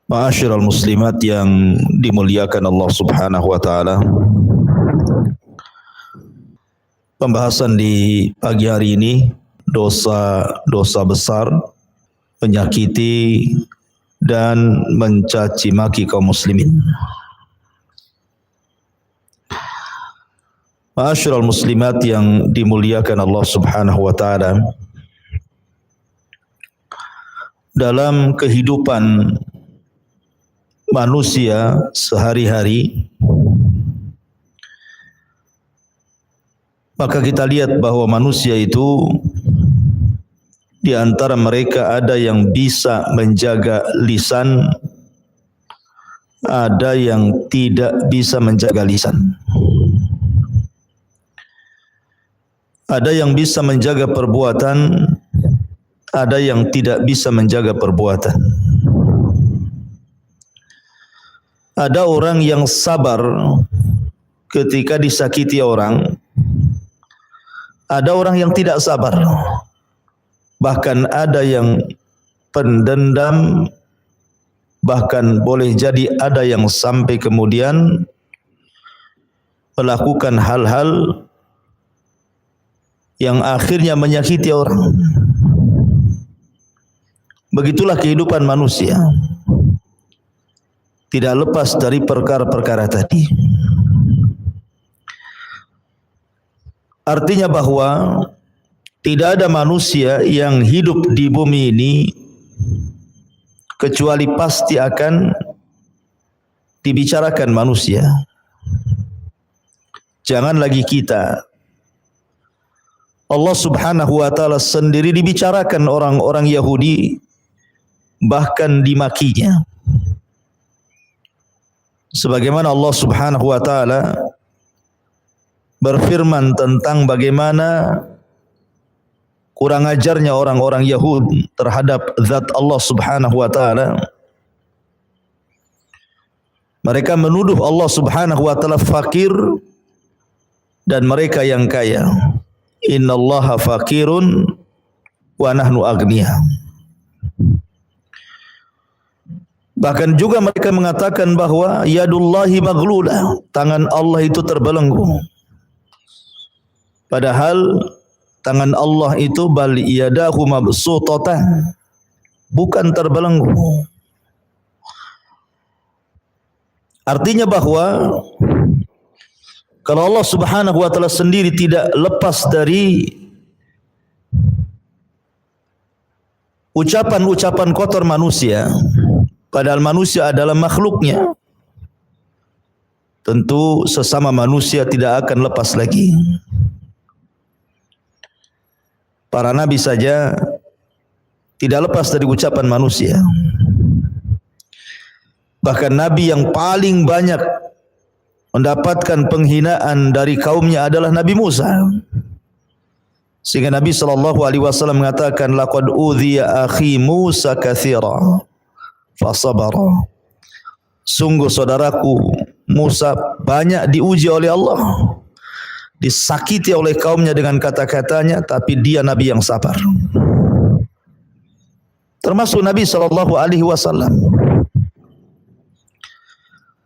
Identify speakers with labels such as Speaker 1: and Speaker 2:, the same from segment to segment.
Speaker 1: Ma'asyiral muslimat yang dimuliakan Allah Subhanahu wa taala. Pembahasan di pagi hari ini dosa besar, menyakiti dan mencaci maki kaum muslimin. Ma'asyiral muslimat yang dimuliakan Allah Subhanahu wa taala. Dalam kehidupan manusia sehari-hari, maka kita lihat bahwa manusia itu di antara mereka ada yang bisa menjaga lisan, ada yang tidak bisa menjaga lisan. Ada yang bisa menjaga perbuatan, ada yang tidak bisa menjaga perbuatan. Ada orang yang sabar ketika disakiti orang. Ada orang yang tidak sabar. Bahkan ada yang pendendam. Bahkan boleh jadi ada yang sampai kemudian melakukan hal-hal yang akhirnya menyakiti orang. Begitulah kehidupan manusia. Tidak lepas dari perkara-perkara tadi. Artinya bahwa tidak ada manusia yang hidup di bumi ini kecuali pasti akan dibicarakan manusia. Jangan lagi kita. Allah Subhanahu wa taala sendiri dibicarakan orang-orang Yahudi, bahkan dimakinya. Sebagaimana Allah Subhanahu wa taala berfirman tentang bagaimana kurang ajarnya orang-orang Yahudi terhadap zat Allah Subhanahu wa taala. Mereka menuduh Allah Subhanahu wa taala fakir dan mereka yang kaya. Innallaha fakirun wa nahnu aghnia. Bahkan juga mereka mengatakan bahwa yadullahi maghlulah, tangan Allah itu terbelenggu. Padahal tangan Allah itu bal yadahu mabsutatan, bukan terbelenggu. Artinya bahwa kalau Allah Subhanahu wa taala sendiri tidak lepas dari ucapan-ucapan kotor manusia, padahal manusia adalah makhluknya, tentu sesama manusia tidak akan lepas lagi. Para nabi saja tidak lepas dari ucapan manusia. Bahkan nabi yang paling banyak mendapatkan penghinaan dari kaumnya adalah Nabi Musa. Sehingga Nabi SAW mengatakan, laqad udhiya akhi Musa katsira fasabara. Sungguh saudaraku Musa banyak diuji oleh Allah, disakiti oleh kaumnya dengan kata-katanya, tapi dia Nabi yang sabar. Termasuk Nabi SAW.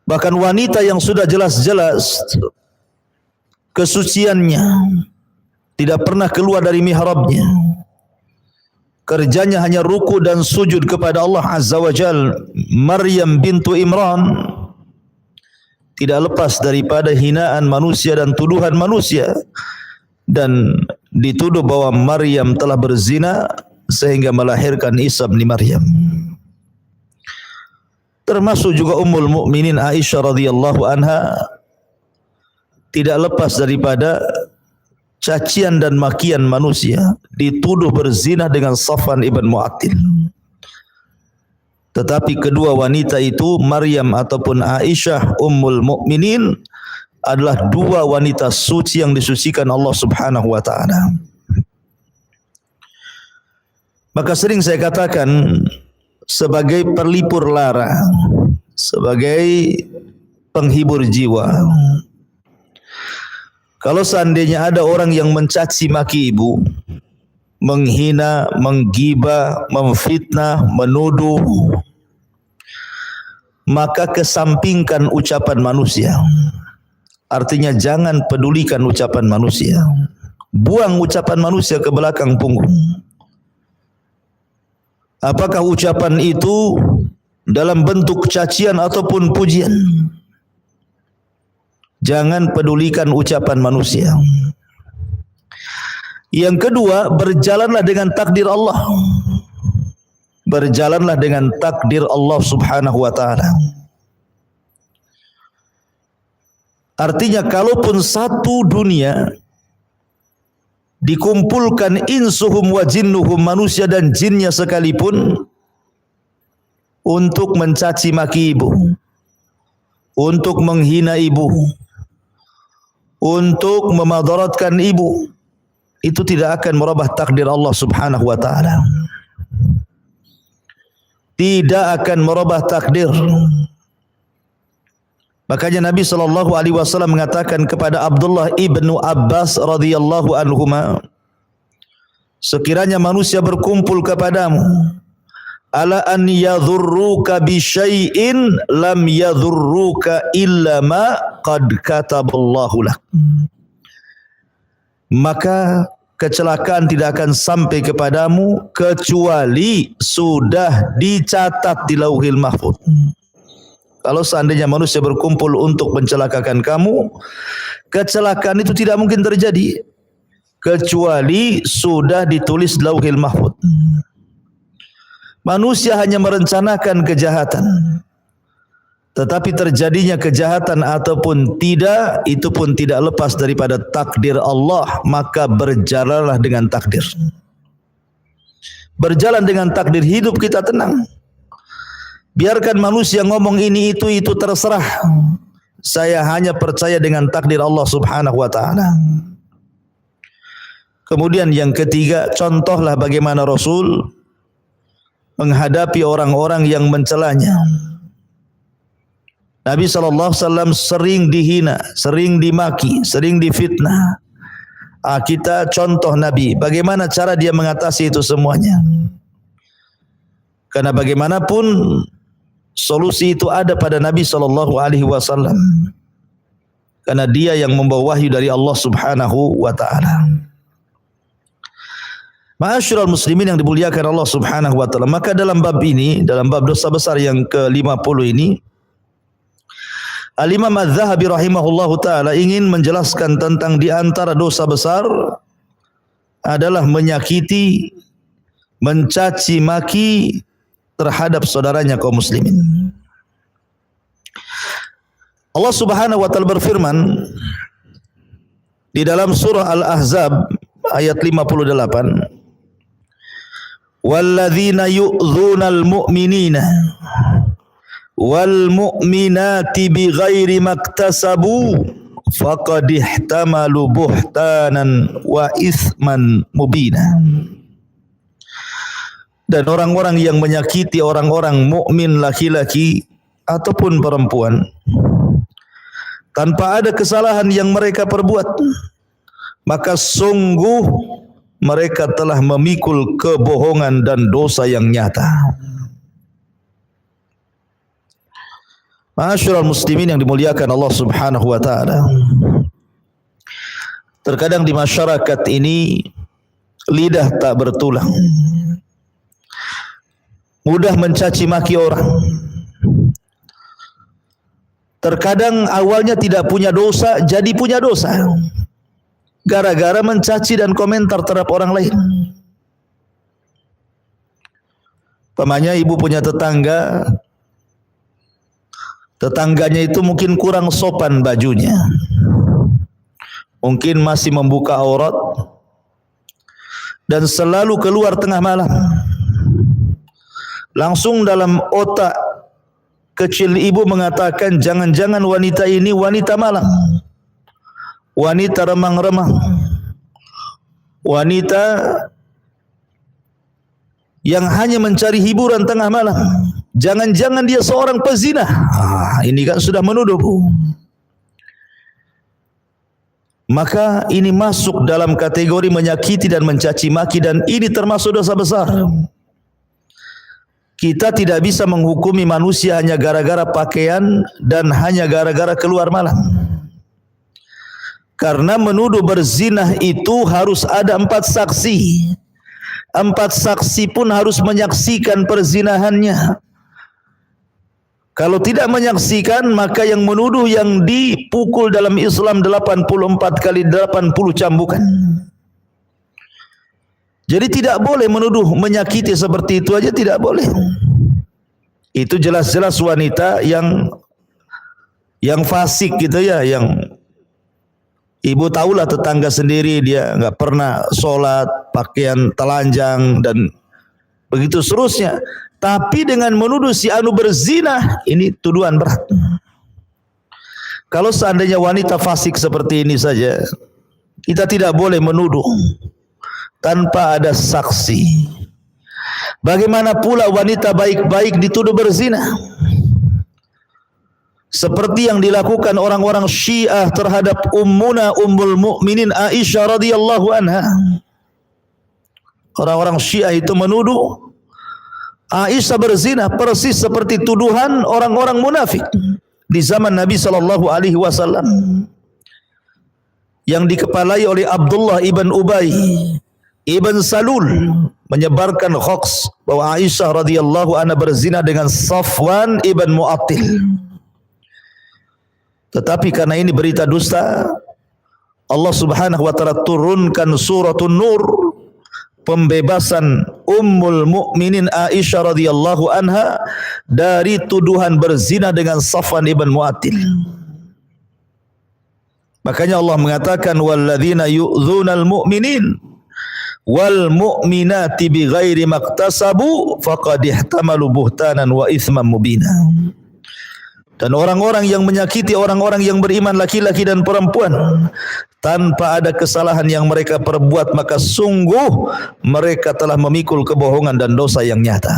Speaker 1: Bahkan wanita yang sudah jelas-jelas kesuciannya, tidak pernah keluar dari mihrabnya, kerjanya hanya ruku dan sujud kepada Allah Azza wa Jal, Maryam bintu Imran, tidak lepas daripada hinaan manusia dan tuduhan manusia, dan dituduh bahwa Maryam telah berzina sehingga melahirkan Isa bin Maryam. Termasuk juga Ummul Mukminin Aisyah radhiyallahu anha tidak lepas daripada cacian dan makian manusia, dituduh berzina dengan Safwan ibn Mu'attil. Tetapi kedua wanita itu, Maryam ataupun Aisyah Ummul Mukminin, adalah dua wanita suci yang disucikan Allah Subhanahu wa taala. Maka sering saya katakan sebagai perlipur lara, sebagai penghibur jiwa. Kalau seandainya ada orang yang mencaci maki ibu, menghina, menggibah, memfitnah, menuduh, maka kesampingkan ucapan manusia. Artinya jangan pedulikan ucapan manusia. Buang ucapan manusia ke belakang punggung. Apakah ucapan itu dalam bentuk cacian ataupun pujian? Jangan pedulikan ucapan manusia. Yang kedua, berjalanlah dengan takdir Allah. Berjalanlah dengan takdir Allah Subhanahu wa taala. Artinya kalaupun satu dunia dikumpulkan insuhum wa jinnuhum, manusia dan jinnya sekalipun, untuk mencaci maki ibu, untuk menghina ibu, untuk memadaratkan ibu, itu tidak akan merubah takdir Allah Subhanahu wa taala. Tidak akan merubah takdir. Makanya Nabi SAW mengatakan kepada Abdullah ibnu Abbas radhiyallahu anhuma, sekiranya manusia berkumpul kepadamu, ala an yadhurruka bi syai'in lam yadhurruka illa ma qad kataballahu lak, maka kecelakaan tidak akan sampai kepadamu kecuali sudah dicatat di Lauhil Mahfuz. Kalau seandainya manusia berkumpul untuk mencelakakan kamu, kecelakaan itu tidak mungkin terjadi kecuali sudah ditulis di Lauhil Mahfuz. Manusia hanya merencanakan kejahatan, tetapi terjadinya kejahatan ataupun tidak, itu pun tidak lepas daripada takdir Allah. Maka berjalanlah dengan takdir. Berjalan dengan takdir, hidup kita tenang. Biarkan manusia ngomong ini itu terserah. Saya hanya percaya dengan takdir Allah Subhanahu wa taala. Kemudian yang ketiga, contohlah bagaimana Rasul menghadapi orang-orang yang mencelanya. Nabi SAW sering dihina, sering dimaki, sering difitnah. Kita contoh Nabi, bagaimana cara dia mengatasi itu semuanya. Karena bagaimanapun solusi itu ada pada Nabi SAW. Karena dia yang membawa wahyu dari Allah Subhanahu wa taala. Ma'asyiral muslimin yang dimuliakan Allah Subhanahu wa taala, maka dalam bab ini, dalam bab dosa besar yang ke-50 ini, Al-Imam Az-Zahabi rahimahullahu ta'ala ingin menjelaskan tentang di antara dosa besar adalah menyakiti, mencaci maki terhadap saudaranya kaum muslimin. Allah Subhanahu wa ta'ala berfirman di dalam surah Al-Ahzab ayat 58, walladzina yu'dzunal mu'minina wal mu'minati bighairi maktasabu faqad ihtamalu buhtanan wa itsman mubina. Dan orang-orang yang menyakiti orang-orang mukmin laki-laki ataupun perempuan tanpa ada kesalahan yang mereka perbuat, maka sungguh mereka telah memikul kebohongan dan dosa yang nyata. Ma'asyiral muslimin yang dimuliakan Allah Subhanahu wa taala. Terkadang di masyarakat ini lidah tak bertulang, mudah mencaci maki orang. Terkadang awalnya tidak punya dosa, jadi punya dosa gara-gara mencaci dan komentar terhadap orang lain. Pamannya ibu punya tetangga, tetangganya itu mungkin kurang sopan bajunya, mungkin masih membuka aurat dan selalu keluar tengah malam. Langsung dalam otak kecil ibu mengatakan, jangan-jangan wanita ini wanita malam, wanita remang-remang, wanita yang hanya mencari hiburan tengah malam. Jangan-jangan dia seorang pezina. Ini kan sudah menuduh. Maka ini masuk dalam kategori menyakiti dan mencaci maki, dan ini termasuk dosa besar. Kita tidak bisa menghukumi manusia hanya gara-gara pakaian dan hanya gara-gara keluar malam. Karena menuduh berzinah itu harus ada 4 saksi. 4 saksi pun harus menyaksikan perzinahannya. Kalau tidak menyaksikan, maka yang menuduh yang dipukul dalam Islam 84 kali 80 cambukan. Jadi tidak boleh menuduh menyakiti seperti itu aja, tidak boleh. Itu jelas-jelas wanita yang fasik gitu ya, yang ibu tahulah tetangga sendiri dia enggak pernah sholat, pakaian telanjang dan begitu seterusnya. Tapi dengan menuduh si anu berzina, ini tuduhan berat. Kalau seandainya wanita fasik seperti ini saja, kita tidak boleh menuduh tanpa ada saksi. Bagaimana pula wanita baik-baik dituduh berzina? Seperti yang dilakukan orang-orang Syiah terhadap Ummul Mukminin Aisyah radhiyallahu anha. Orang-orang Syiah itu menuduh Aisyah berzina persis seperti tuduhan orang-orang munafik di zaman Nabi sallallahu alaihi wasallam yang dikepalai oleh Abdullah ibn Ubay ibn Salul, menyebarkan hoax bahwa Aisyah radhiyallahu anha berzina dengan Safwan ibn Mu'attil. Tetapi karena ini berita dusta, Allah Subhanahu wa taala turunkan suratun Nur, pembebasan Ummul Mukminin Aisyah radhiyallahu anha dari tuduhan berzina dengan Safwan ibn Mu'attil. Makanya Allah mengatakan walladzina yu'dzunal mu'minin wal mu'minati bighairi maktasabu faqad ihtamalu buhtanan wa itsman mubina. Dan orang-orang yang menyakiti orang-orang yang beriman laki-laki dan perempuan tanpa ada kesalahan yang mereka perbuat, maka sungguh mereka telah memikul kebohongan dan dosa yang nyata.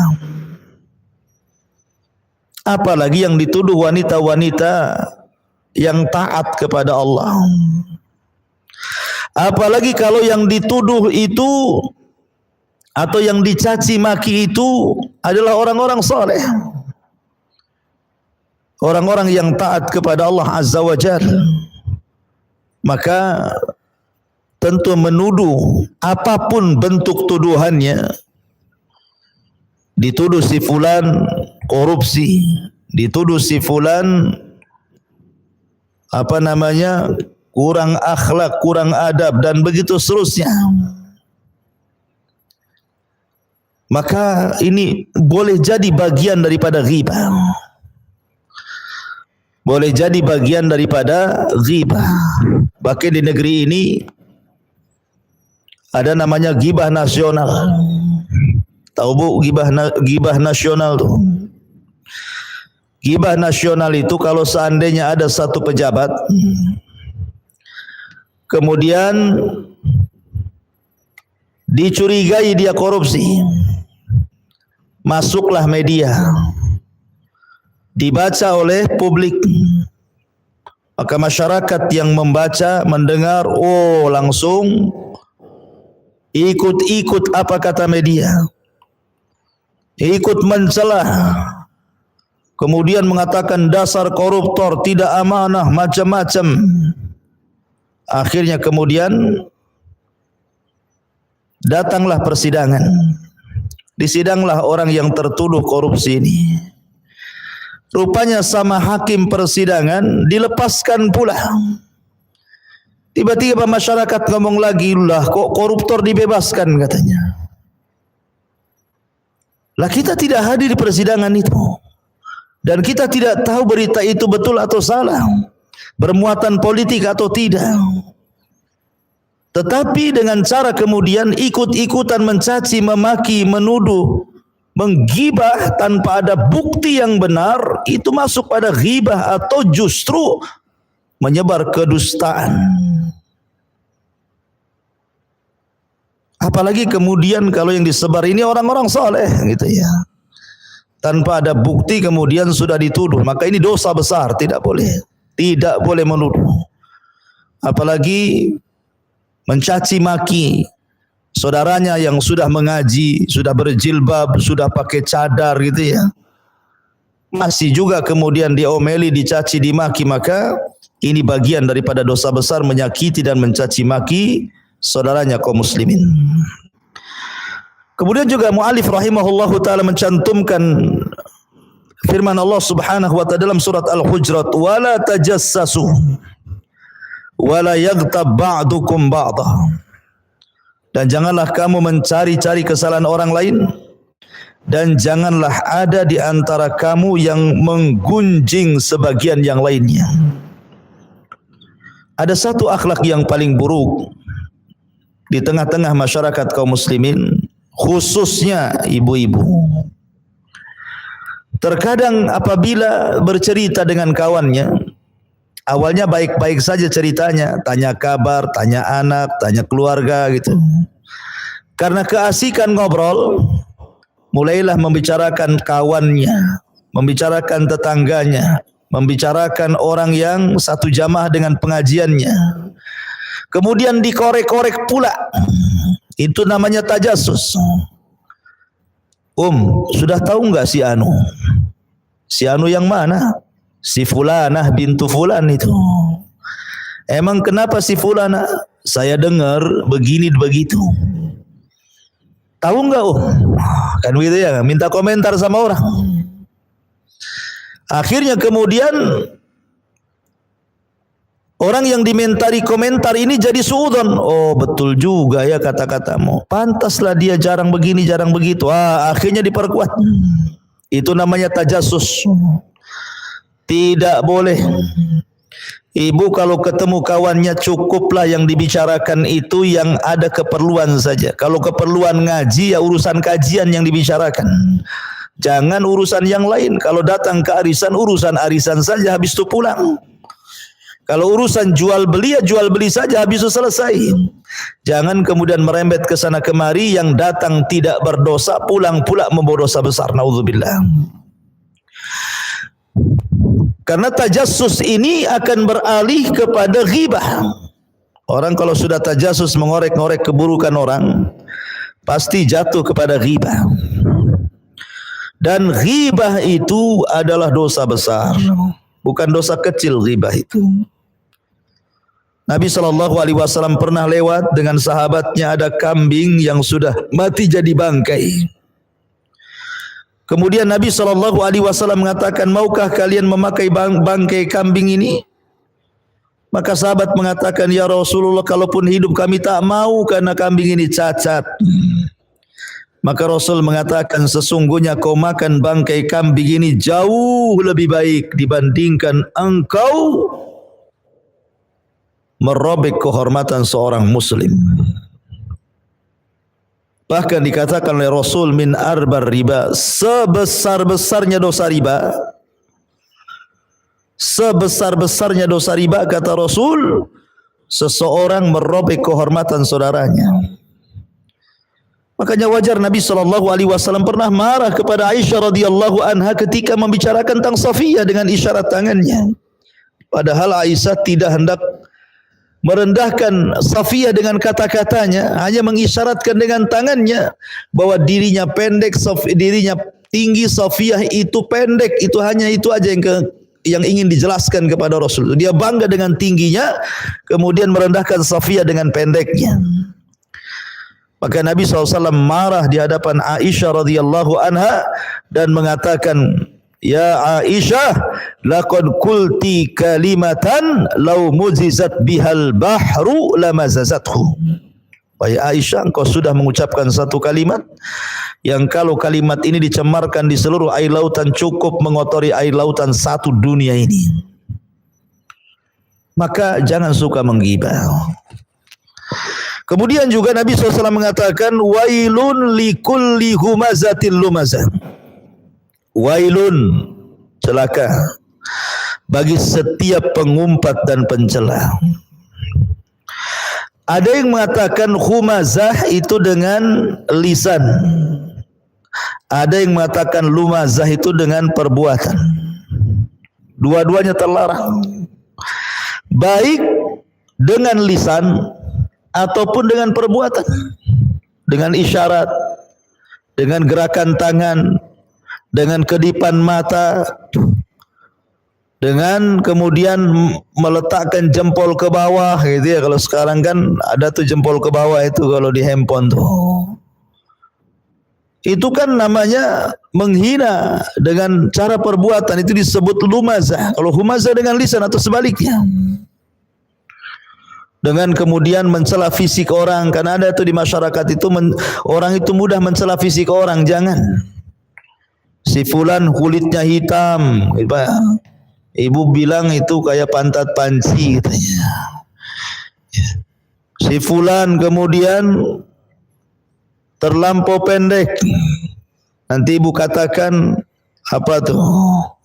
Speaker 1: Apalagi yang dituduh wanita-wanita yang taat kepada Allah. Apalagi kalau yang dituduh itu atau yang dicaci maki itu adalah orang-orang saleh, orang-orang yang taat kepada Allah Azza wa Jalla. Maka tentu menuduh apapun bentuk tuduhannya, dituduh si fulan korupsi, dituduh si fulan kurang akhlak, kurang adab dan begitu seterusnya, maka ini boleh jadi bagian daripada ghibah. Boleh jadi bagian daripada ghibah. Bahkan di negeri ini ada namanya ghibah nasional. Tahu bu ghibah nasional tuh? Ghibah nasional itu kalau seandainya ada satu pejabat kemudian dicurigai dia korupsi, masuklah media, dibaca oleh publik, maka masyarakat yang membaca, mendengar, langsung ikut-ikut apa kata media, ikut mencelah, kemudian mengatakan dasar koruptor, tidak amanah, macam-macam. Akhirnya kemudian datanglah persidangan. Disidanglah orang yang tertuduh korupsi ini. Rupanya sama hakim persidangan dilepaskan pula. Tiba-tiba masyarakat ngomong lagi, lah kok koruptor dibebaskan katanya. Lah kita tidak hadir di persidangan itu. Dan kita tidak tahu berita itu betul atau salah, bermuatan politik atau tidak. Tetapi dengan cara kemudian ikut-ikutan mencaci, memaki, menuduh, menggibah tanpa ada bukti yang benar, itu masuk pada ghibah atau justru menyebar kedustaan. Apalagi kemudian kalau yang disebar ini orang-orang soleh gitu ya. tanpa ada bukti kemudian sudah dituduh, maka ini dosa besar, tidak boleh. Tidak boleh menuduh. Apalagi mencaci maki saudaranya yang sudah mengaji, sudah berjilbab, sudah pakai cadar gitu ya. Masih juga kemudian diomeli, dicaci, dimaki, maka ini bagian daripada dosa besar menyakiti dan mencaci maki saudaranya kaum muslimin. Kemudian juga mu'alif rahimahullahu ta'ala mencantumkan firman Allah subhanahu wa ta'ala dalam surat Al-Hujurat, wala tajassasu wala yaghtab ba'dukum ba'dah, dan janganlah kamu mencari-cari kesalahan orang lain, dan janganlah ada di antara kamu yang menggunjing sebagian yang lainnya. Ada satu akhlak yang paling buruk di tengah-tengah masyarakat kaum muslimin, khususnya ibu-ibu. Terkadang apabila bercerita dengan kawannya, awalnya baik-baik saja ceritanya, tanya kabar, tanya anak, tanya keluarga gitu. Karena keasikan ngobrol, mulailah membicarakan kawannya, membicarakan tetangganya, membicarakan orang yang satu jamaah dengan pengajiannya. Kemudian dikorek-korek pula. Itu namanya tajassus. Sudah tahu enggak si Anu? Si Anu yang mana? Si Fulanah bintu Fulan itu. Emang kenapa si Fulanah? Saya dengar begini begitu. Tahu enggak Kan gitu ya, minta komentar sama orang. Akhirnya kemudian orang yang dimentari komentar ini jadi suudzon. Oh betul juga ya kata-katamu. Pantaslah dia jarang begini, jarang begitu. Akhirnya diperkuat. Itu namanya tajassus. Tidak boleh. Ibu kalau ketemu kawannya cukuplah yang dibicarakan itu yang ada keperluan saja. Kalau keperluan ngaji ya urusan kajian yang dibicarakan. Jangan urusan yang lain. Kalau datang ke arisan, urusan arisan saja, habis itu pulang. Kalau urusan jual beli ya jual beli saja, habis itu selesai. Jangan kemudian merembet ke sana kemari, yang datang tidak berdosa pulang pula membawa dosa besar. Naudzubillah. Karena tajassus ini akan beralih kepada ghibah. Orang kalau sudah tajassus mengorek-ngorek keburukan orang, pasti jatuh kepada ghibah. Dan ghibah itu adalah dosa besar, bukan dosa kecil ghibah itu. Nabi SAW pernah lewat dengan sahabatnya, ada kambing yang sudah mati jadi bangkai. Kemudian Nabi SAW mengatakan, maukah kalian memakai bangkai kambing ini? Maka sahabat mengatakan, ya Rasulullah, kalaupun hidup kami tak mau karena kambing ini cacat. Maka Rasul mengatakan, sesungguhnya kau makan bangkai kambing ini jauh lebih baik dibandingkan engkau merobek kehormatan seorang muslim. Bahkan dikatakan oleh Rasul, min arbar riba, sebesar-besarnya dosa riba, sebesar-besarnya dosa riba, kata Rasul, seseorang merobek kehormatan saudaranya. Makanya wajar Nabi SAW pernah marah kepada Aisyah radhiyallahu anha ketika membicarakan tentang Safiyah dengan isyarat tangannya. Padahal Aisyah tidak hendak merendahkan Safiyah dengan kata-katanya, hanya mengisyaratkan dengan tangannya bahwa dirinya pendek, dirinya tinggi, Safiyah itu pendek. Itu hanya itu aja yang ingin dijelaskan kepada Rasul. Dia bangga dengan tingginya, kemudian merendahkan Safiyah dengan pendeknya. Maka Nabi SAW marah di hadapan Aisyah radhiyallahu anha dan mengatakan, ya Aisyah, laqad qulti kalimatan law muzizat bihal bahru lamazazathu. Wahai Aisyah, engkau sudah mengucapkan satu kalimat yang kalau kalimat ini dicemarkan di seluruh air lautan cukup mengotori air lautan satu dunia ini. Maka jangan suka menggibah. Kemudian juga Nabi SAW mengatakan, wailun likulli humazatil lumazah. Wailun, celaka bagi setiap pengumpat dan pencela. Ada yang mengatakan humazah itu dengan lisan. Ada yang mengatakan lumazah itu dengan perbuatan. Dua-duanya terlarang. Baik dengan lisan ataupun dengan perbuatan. Dengan isyarat, dengan gerakan tangan, dengan kedipan mata, dengan kemudian meletakkan jempol ke bawah gitu ya. Kalau sekarang kan ada tuh jempol ke bawah itu kalau di handphone tuh. Itu kan namanya menghina dengan cara perbuatan, itu disebut lumazah. Kalau humazah dengan lisan atau sebaliknya. Dengan kemudian mencela fisik orang, karena ada tuh di masyarakat itu orang itu mudah mencela fisik orang. Jangan. Si fulan kulitnya hitam, ibu bilang itu kayak pantat panci katanya. Si fulan kemudian terlampau pendek, nanti ibu katakan apa tuh?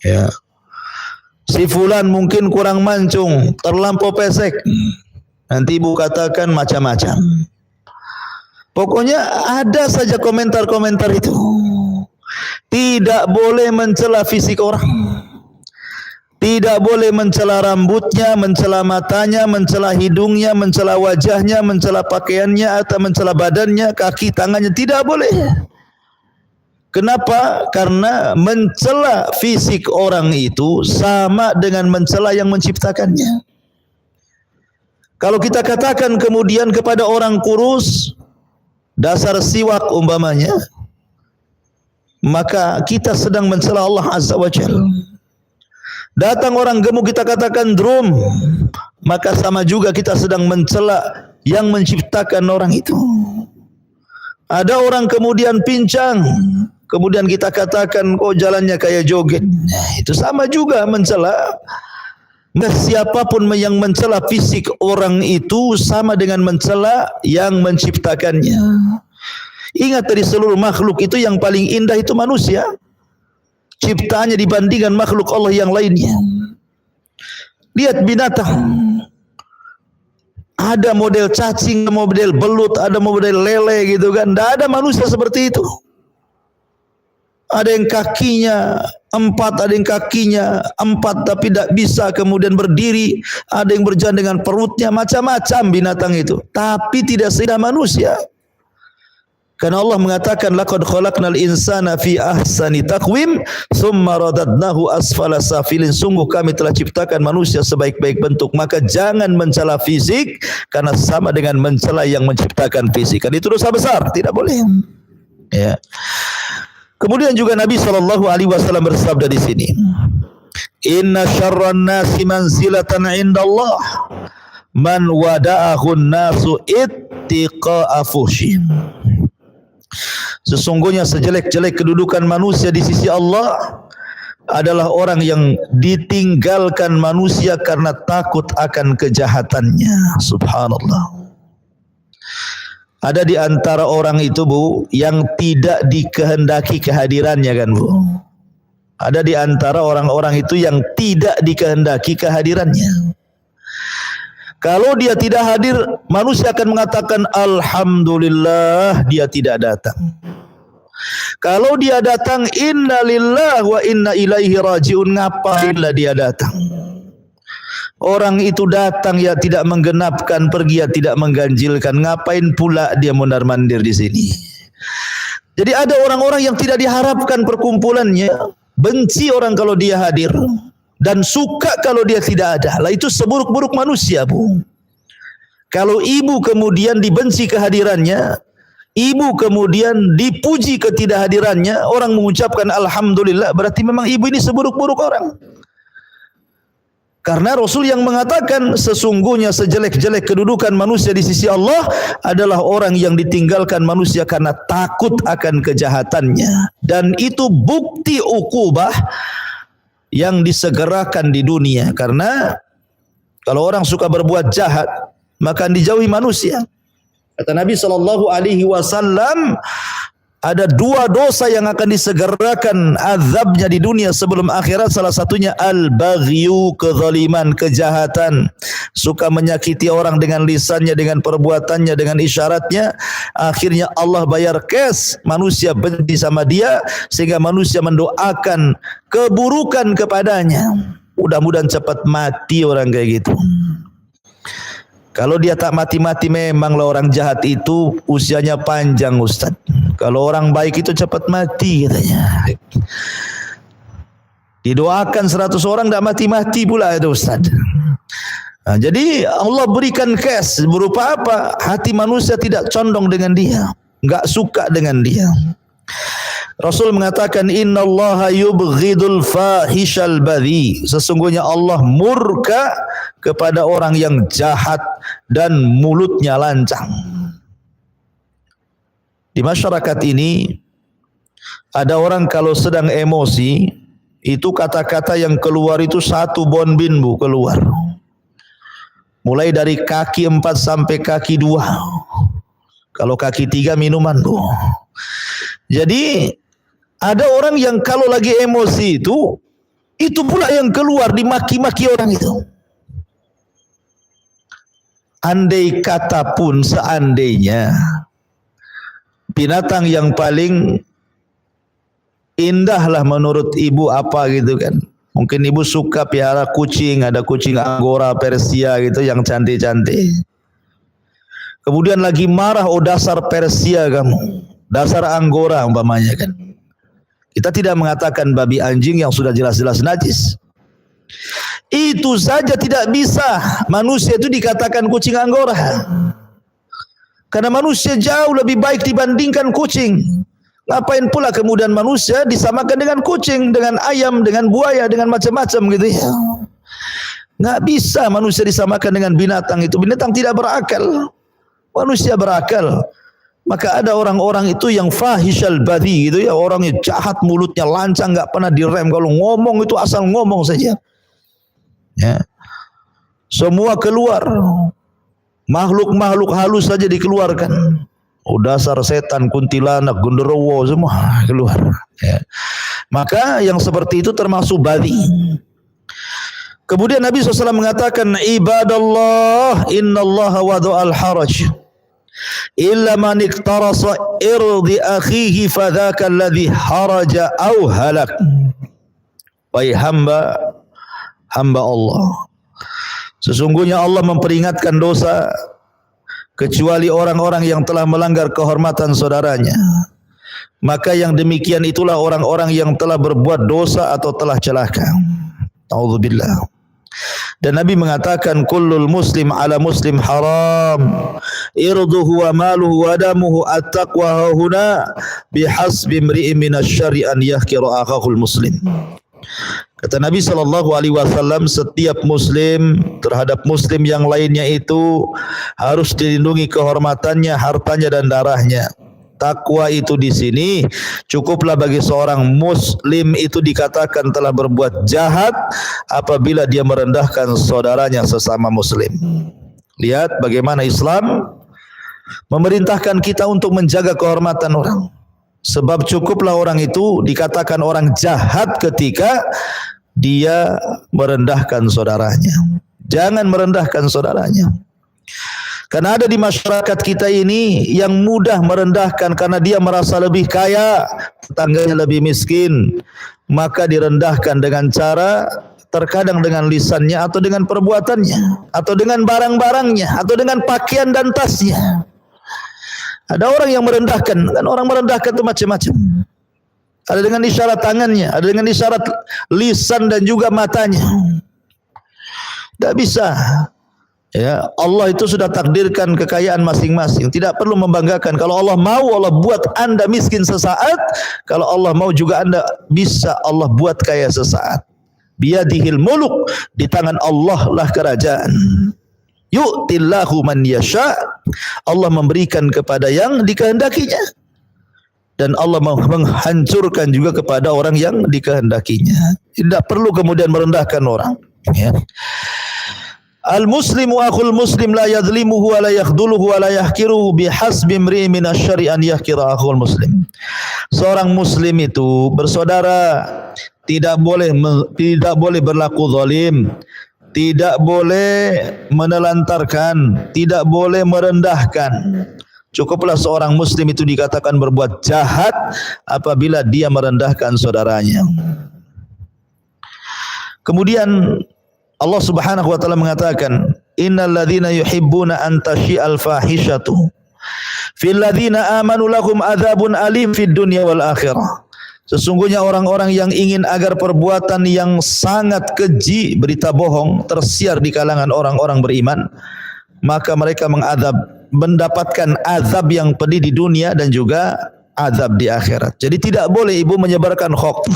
Speaker 1: Ya. Si fulan mungkin kurang mancung, terlampau pesek, nanti ibu katakan macam-macam. Pokoknya ada saja komentar-komentar itu. Tidak boleh mencela fisik orang. Tidak boleh mencela rambutnya, mencela matanya, mencela hidungnya, mencela wajahnya, mencela pakaiannya atau mencela badannya, kaki, tangannya, tidak boleh. Kenapa? Karena mencela fisik orang itu sama dengan mencela yang menciptakannya. Kalau kita katakan kemudian kepada orang kurus, dasar siwak umpamanya, maka kita sedang mencela Allah Azza wa Jalla. Datang orang gemuk kita katakan drum, maka sama juga kita sedang mencela yang menciptakan orang itu. Ada orang kemudian pincang, kemudian kita katakan kok jalannya kayak joget. Nah, itu sama juga mencela. Nah, siapapun yang mencela fisik orang itu sama dengan mencela yang menciptakannya. Ingat, dari seluruh makhluk itu yang paling indah itu manusia. Ciptaannya dibandingkan makhluk Allah yang lainnya. Lihat binatang. Ada model cacing, model belut, ada model lele gitu kan. Tidak ada manusia seperti itu. Ada yang kakinya 4, ada yang kakinya 4 tapi tidak bisa kemudian berdiri. Ada yang berjalan dengan perutnya, macam-macam binatang itu. Tapi tidak seindah manusia. Karena Allah mengatakan laqad khalaqnal insana fi ahsani taqwim tsumma radadnahu asfala safilin. Sungguh kami telah ciptakan manusia sebaik-baik bentuk. Maka jangan mencela fisik karena sama dengan mencela yang menciptakan fisik. Kan itu dosa besar, tidak boleh. Ya. Kemudian juga Nabi SAW bersabda di sini, inna syarran nasi manzilatan indallah man wada'ahun nasu ittiqa'a fuhsyih. Sesungguhnya sejelek-jelek kedudukan manusia di sisi Allah adalah orang yang ditinggalkan manusia karena takut akan kejahatannya. Subhanallah. Ada di antara orang itu, Bu, yang tidak dikehendaki kehadirannya kan, Bu. Ada di antara orang-orang itu yang tidak dikehendaki kehadirannya. Kalau dia tidak hadir, manusia akan mengatakan alhamdulillah dia tidak datang. Kalau dia datang, inna lillahi wa inna ilaihi rajiun, ngapainlah dia datang? Orang itu datang ya tidak menggenapkan, pergi ya tidak mengganjilkan, ngapain pula dia mondar-mandir di sini? Jadi ada orang-orang yang tidak diharapkan perkumpulannya, benci orang kalau dia hadir, dan suka kalau dia tidak ada. Lah itu seburuk-buruk manusia, Bu. Kalau ibu kemudian dibenci kehadirannya, ibu kemudian dipuji ketidakhadirannya, orang mengucapkan alhamdulillah, berarti memang ibu ini seburuk-buruk orang. Karena Rasul yang mengatakan sesungguhnya sejelek-jelek kedudukan manusia di sisi Allah adalah orang yang ditinggalkan manusia karena takut akan kejahatannya. Dan itu bukti ukubah yang disegerakan di dunia. Karena kalau orang suka berbuat jahat, maka dijauhi manusia. Kata Nabi SAW, ada dua dosa yang akan disegerakan azabnya di dunia sebelum akhirat. Salah satunya al-baghyu, kezaliman, kejahatan, suka menyakiti orang dengan lisannya, dengan perbuatannya, dengan isyaratnya. Akhirnya Allah bayar cash, manusia benci sama dia sehingga manusia mendoakan keburukan kepadanya. Mudah-mudahan cepat mati orang kayak gitu. Kalau dia tak mati-mati, memanglah orang jahat itu usianya panjang, Ustaz. Kalau orang baik itu cepat mati katanya. Didoakan 100 orang tak mati-mati pula itu, Ustaz. Nah, jadi Allah berikan cash berupa apa? Hati manusia tidak condong dengan dia, enggak suka dengan dia. Rasul mengatakan innallaha yubghidul fahishal badhi. Sesungguhnya Allah murka kepada orang yang jahat dan mulutnya lancang. Di masyarakat ini ada orang kalau sedang emosi itu kata-kata yang keluar itu satu bonbin bu keluar. Mulai dari kaki 4 sampai kaki 2. Kalau kaki 3 minuman bu. Jadi ada orang yang kalau lagi emosi itu pula yang keluar, dimaki-maki orang itu. Andai kata pun seandainya binatang yang paling indahlah menurut ibu apa gitu kan. Mungkin ibu suka piara kucing, ada kucing Angora, Persia gitu yang cantik-cantik. Kemudian lagi marah, oh dasar Persia kamu, dasar Angora umpamanya kan. Kita tidak mengatakan babi anjing yang sudah jelas-jelas najis. Itu saja tidak bisa manusia itu dikatakan kucing Angora. Karena manusia jauh lebih baik dibandingkan kucing. Ngapain pula kemudian manusia disamakan dengan kucing, dengan ayam, dengan buaya, dengan macam-macam gitu ya. Nggak bisa manusia disamakan dengan binatang itu. Binatang tidak berakal. Manusia berakal. Maka ada orang-orang itu yang fahishal badhi gitu ya, orangnya jahat, mulutnya lancang, enggak pernah direm, kalau ngomong itu asal ngomong saja. Ya. Semua keluar. Makhluk-makhluk halus saja dikeluarkan. Oh dasar setan, kuntilanak, genderuwo semua keluar. Ya. Maka yang seperti itu termasuk badhi. Kemudian Nabi SAW mengatakan ibadallah innallaha wada'al haraj illa man iktarasa irdi akhihi fadzaka alladhi haraja au halak. Wahai hamba Allah, sesungguhnya Allah memperingatkan dosa kecuali orang-orang yang telah melanggar kehormatan saudaranya. Maka yang demikian itulah orang-orang yang telah berbuat dosa atau telah celaka. A'udzubillah. Dan Nabi mengatakan kullul muslim ala muslim haram irduhu wa maluhu wa damuhu at-taqwa huna bihasbi imri'in minasyarri an yahkira akhahul muslim. Kata Nabi SAW, setiap muslim terhadap muslim yang lainnya itu harus dilindungi kehormatannya, hartanya dan darahnya. Takwa itu di sini cukuplah bagi seorang muslim itu dikatakan telah berbuat jahat apabila dia merendahkan saudaranya sesama muslim. Lihat bagaimana Islam memerintahkan kita untuk menjaga kehormatan orang. Sebab cukuplah orang itu dikatakan orang jahat ketika dia merendahkan saudaranya. Jangan merendahkan saudaranya. Karena ada di masyarakat kita ini yang mudah merendahkan karena dia merasa lebih kaya, tetangganya lebih miskin, maka direndahkan dengan cara terkadang dengan lisannya atau dengan perbuatannya atau dengan barang-barangnya atau dengan pakaian dan tasnya. Ada orang yang merendahkan, dan orang merendahkan itu macam-macam. Ada dengan isyarat tangannya, ada dengan isyarat lisan dan juga matanya. Tidak bisa. Ya, Allah itu sudah takdirkan kekayaan masing-masing. Tidak perlu membanggakan. Kalau Allah mau, Allah buat anda miskin sesaat. Kalau Allah mau juga anda bisa Allah buat kaya sesaat. Biyadihil muluk, di tangan Allah lah kerajaan. Yu'tillahu man yasha. Allah memberikan kepada yang dikehendakinya. Dan Allah menghancurkan juga kepada orang yang dikehendakinya. Tidak perlu kemudian merendahkan orang. Ya. Al-muslimu akhul muslim la yadhlimuhu wa la yakhdhuluhu wa la yahkiruhu bihasbi imri'in min asy-syar'i an yahkira akhul muslim. Seorang muslim itu bersaudara tidak boleh berlaku zalim, tidak boleh menelantarkan, tidak boleh merendahkan. Cukuplah seorang muslim itu dikatakan berbuat jahat apabila dia merendahkan saudaranya. Kemudian Allah Subhanahu wa taala mengatakan, "Innal ladzina yuhibbuna an tashi'al fahishatu fil ladzina amanu lahum adzabun alim fid dunya wal akhirah." Sesungguhnya orang-orang yang ingin agar perbuatan yang sangat keji, berita bohong tersiar di kalangan orang-orang beriman, maka mereka mendapatkan azab yang pedih di dunia dan juga azab di akhirat. Jadi tidak boleh ibu menyebarkan hoax.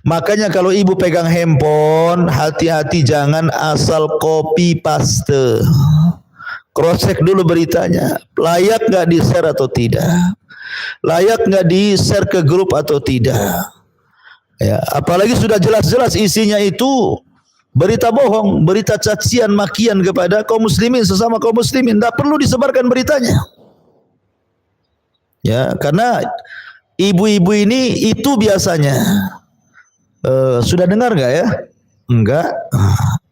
Speaker 1: Makanya kalau ibu pegang handphone, hati-hati jangan asal copy paste. Cross check dulu beritanya, layak nggak di share atau tidak, layak nggak di share ke grup atau tidak. Ya, apalagi sudah jelas-jelas isinya itu berita bohong, berita cacian makian kepada kaum muslimin, sesama kaum muslimin, tidak perlu disebarkan beritanya. Ya, karena ibu-ibu ini itu biasanya sudah dengar nggak ya? Enggak.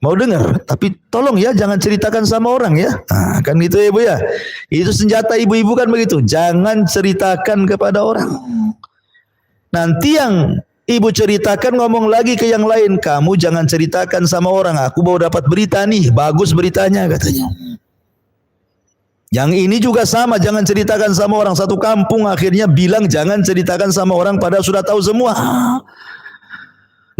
Speaker 1: Mau dengar, tapi tolong ya jangan ceritakan sama orang ya. Kan gitu ya ibu ya. Itu senjata ibu-ibu kan begitu. Jangan ceritakan kepada orang. Nanti yang ibu ceritakan ngomong lagi ke yang lain. Kamu jangan ceritakan sama orang. Aku baru dapat berita nih, bagus beritanya katanya. Yang ini juga sama, jangan ceritakan sama orang. Satu kampung akhirnya bilang jangan ceritakan sama orang padahal sudah tahu semua.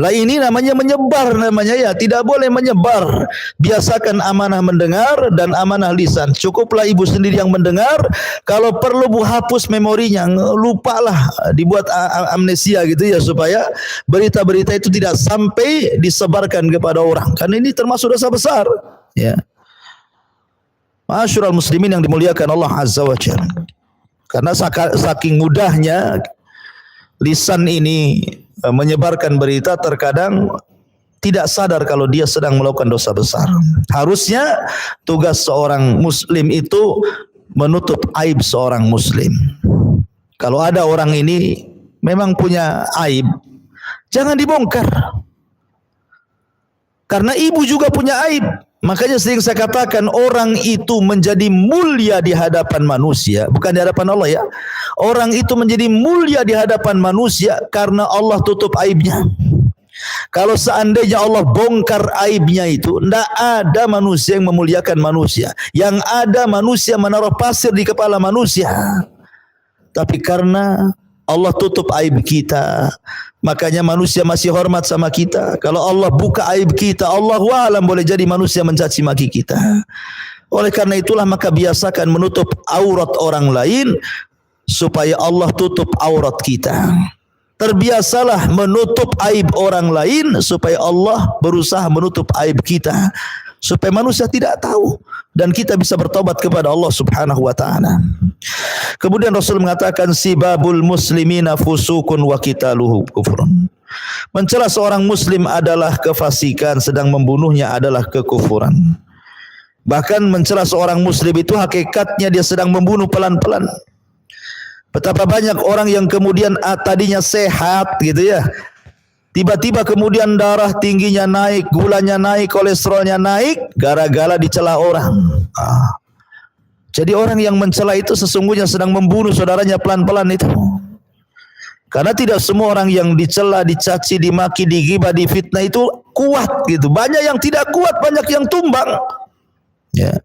Speaker 1: Lah ini namanya menyebar namanya ya, tidak boleh menyebar. Biasakan amanah mendengar dan amanah lisan. Cukuplah ibu sendiri yang mendengar, kalau perlu bu hapus memorinya, lupalah, dibuat amnesia gitu ya supaya berita-berita itu tidak sampai disebarkan kepada orang. Karena ini termasuk dosa besar, ya. Ma'asyiral muslimin yang dimuliakan Allah Azza wa Jalla. Karena saking mudahnya lisan ini menyebarkan berita, terkadang tidak sadar kalau dia sedang melakukan dosa besar. Harusnya tugas seorang muslim itu menutup aib seorang muslim. Kalau ada orang ini memang punya aib, jangan dibongkar. Karena ibu juga punya aib. Makanya sering saya katakan orang itu menjadi mulia di hadapan manusia, bukan di hadapan Allah ya. Orang itu menjadi mulia di hadapan manusia karena Allah tutup aibnya. Kalau seandainya Allah bongkar aibnya itu, tidak ada manusia yang memuliakan manusia. Yang ada manusia menaruh pasir di kepala manusia. Tapi karena Allah tutup aib kita, makanya manusia masih hormat sama kita. Kalau Allah buka aib kita, Allahu a'lam, boleh jadi manusia mencaci maki kita. Oleh karena itulah maka biasakan menutup aurat orang lain supaya Allah tutup aurat kita. Terbiasalah menutup aib orang lain supaya Allah berusaha menutup aib kita, supaya manusia tidak tahu dan kita bisa bertobat kepada Allah Subhanahu wa taala. Kemudian Rasul mengatakan sibabul muslimina fusukun wa qitaluhu kufrun. Mencela seorang muslim adalah kefasikan, sedang membunuhnya adalah kekufuran. Bahkan mencela seorang muslim itu hakikatnya dia sedang membunuh pelan-pelan. Betapa banyak orang yang kemudian tadinya sehat gitu ya, tiba-tiba kemudian darah tingginya naik, gulanya naik, kolesterolnya naik, gara-gara dicela orang. Jadi orang yang mencela itu sesungguhnya sedang membunuh saudaranya pelan-pelan itu. Karena tidak semua orang yang dicela, dicaci, dimaki, digibah, difitnah itu kuat gitu. Banyak yang tidak kuat, banyak yang tumbang. Ya.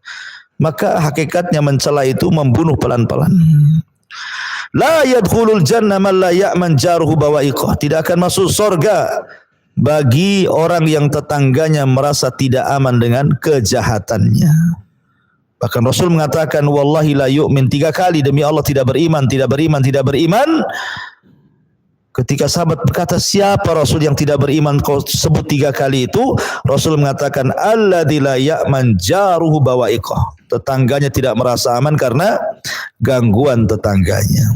Speaker 1: Maka hakikatnya mencela itu membunuh pelan-pelan. La yadkhulul jannah man la ya'man jaruhu bawa'iqah. Tidak akan masuk surga bagi orang yang tetangganya merasa tidak aman dengan kejahatannya. Bahkan Rasul mengatakan wallahi la yu'min 3 kali, demi Allah tidak beriman, tidak beriman, tidak beriman. Ketika sahabat berkata, siapa Rasul yang tidak beriman kau sebut 3 kali itu? Rasul mengatakan alladzi la ya'man jaruhu bawa'iqah. Tetangganya tidak merasa aman karena gangguan tetangganya.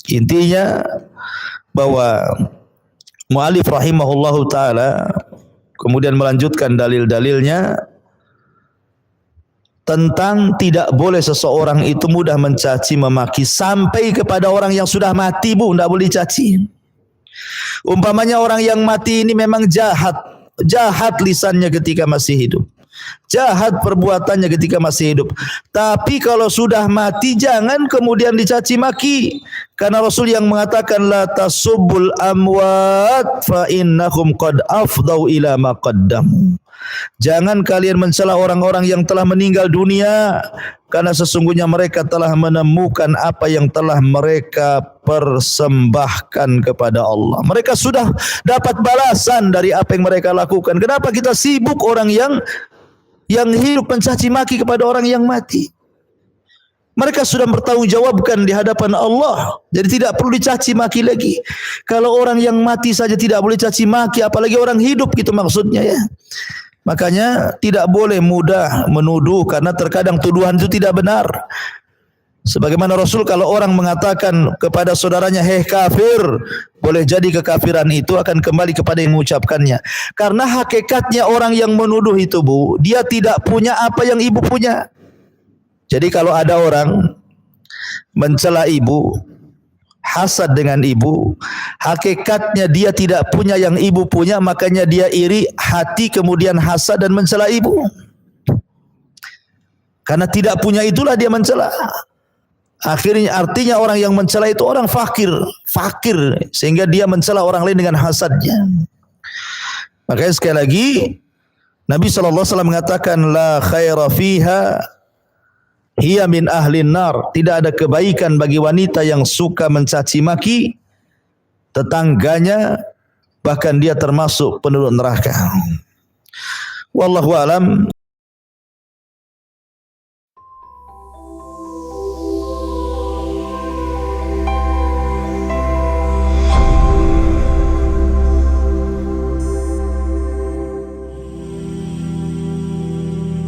Speaker 1: Intinya bahwa mu'alif rahimahullahu ta'ala kemudian melanjutkan dalil-dalilnya tentang tidak boleh seseorang itu mudah mencaci memaki sampai kepada orang yang sudah mati, Bu, tidak boleh dicaci. Umpamanya orang yang mati ini memang jahat lisannya ketika masih hidup, jahat perbuatannya ketika masih hidup. Tapi kalau sudah mati jangan kemudian dicaci maki, karena Rasul yang mengatakan la tasubbul amwat fa innahum qad afdau ila ma qaddamu. Jangan kalian mencela orang-orang yang telah meninggal dunia, karena sesungguhnya mereka telah menemukan apa yang telah mereka persembahkan kepada Allah. Mereka sudah dapat balasan dari apa yang mereka lakukan. Kenapa kita sibuk orang yang hidup mencaci maki kepada orang yang mati? Mereka sudah bertanggungjawabkan di hadapan Allah, jadi tidak perlu dicaci maki lagi. Kalau orang yang mati saja tidak boleh caci maki, apalagi orang hidup, gitu maksudnya ya. Makanya tidak boleh mudah menuduh, karena terkadang tuduhan itu tidak benar. Sebagaimana Rasul kalau orang mengatakan kepada saudaranya, hei kafir, boleh jadi kekafiran itu akan kembali kepada yang mengucapkannya. Karena hakikatnya orang yang menuduh itu, Bu, dia tidak punya apa yang ibu punya. Jadi kalau ada orang mencela ibu, hasad dengan ibu, hakikatnya dia tidak punya yang ibu punya, makanya dia iri hati, kemudian hasad dan mencela ibu. Karena tidak punya itulah dia mencela. Akhirnya artinya orang yang mencela itu orang fakir, sehingga dia mencela orang lain dengan hasadnya. Makanya sekali lagi Nabi SAW mengatakan la khaira fiha hiya min ahlin nar. Tidak ada kebaikan bagi wanita yang suka mencaci maki tetangganya, bahkan dia termasuk penduduk neraka. Wallahu alam.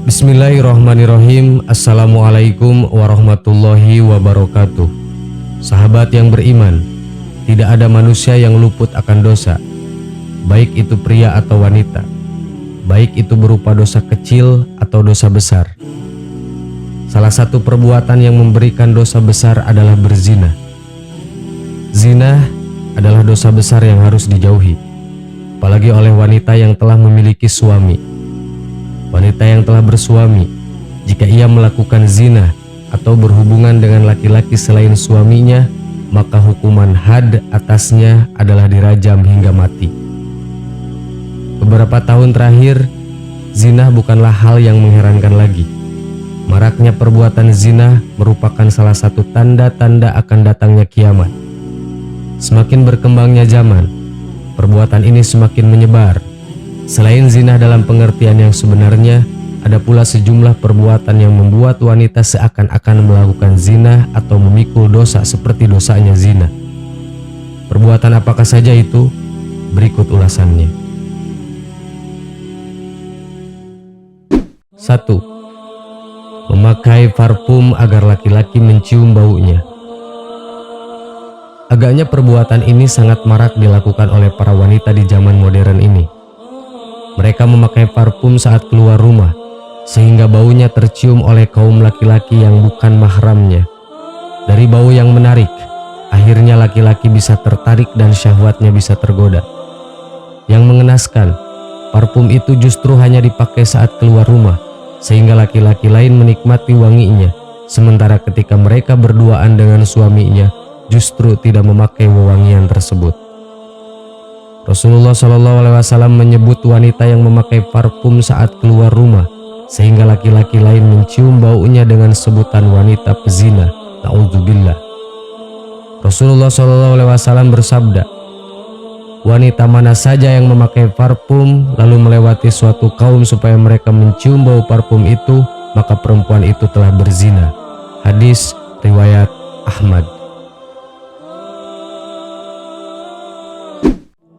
Speaker 2: Bismillahirrahmanirrahim. Assalamualaikum warahmatullahi wabarakatuh. Sahabat yang beriman, tidak ada manusia yang luput akan dosa, baik itu pria atau wanita, baik itu berupa dosa kecil atau dosa besar. Salah satu perbuatan yang memberikan dosa besar adalah berzina. Zina adalah dosa besar yang harus dijauhi, apalagi oleh wanita yang telah memiliki suami. Wanita yang telah bersuami, jika ia melakukan zina atau berhubungan dengan laki-laki selain suaminya, maka hukuman had atasnya adalah dirajam hingga mati. Beberapa tahun terakhir, zina bukanlah hal yang mengherankan lagi. Maraknya perbuatan zina merupakan salah satu tanda-tanda akan datangnya kiamat. Semakin berkembangnya zaman, perbuatan ini semakin menyebar. Selain zina dalam pengertian yang sebenarnya, ada pula sejumlah perbuatan yang membuat wanita seakan-akan melakukan zina atau memikul dosa seperti dosanya zina. Perbuatan apakah saja itu? Berikut ulasannya. 1. Memakai parfum agar laki-laki mencium baunya. Agaknya perbuatan ini sangat marak dilakukan oleh para wanita di zaman modern ini. Mereka memakai parfum saat keluar rumah, sehingga baunya tercium oleh kaum laki-laki yang bukan mahramnya. Dari bau yang menarik, akhirnya laki-laki bisa tertarik dan syahwatnya bisa tergoda. Yang mengenaskan, parfum itu justru hanya dipakai saat keluar rumah, sehingga laki-laki lain menikmati wanginya, sementara ketika mereka berduaan dengan suaminya, justru tidak memakai wewangian tersebut. Rasulullah SAW menyebut wanita yang memakai parfum saat keluar rumah, sehingga laki-laki lain mencium baunya dengan sebutan wanita pezina. Na'udzubillah. Rasulullah SAW bersabda, wanita mana saja yang memakai parfum lalu melewati suatu kaum supaya mereka mencium bau parfum itu, maka perempuan itu telah berzina. Hadis riwayat Ahmad.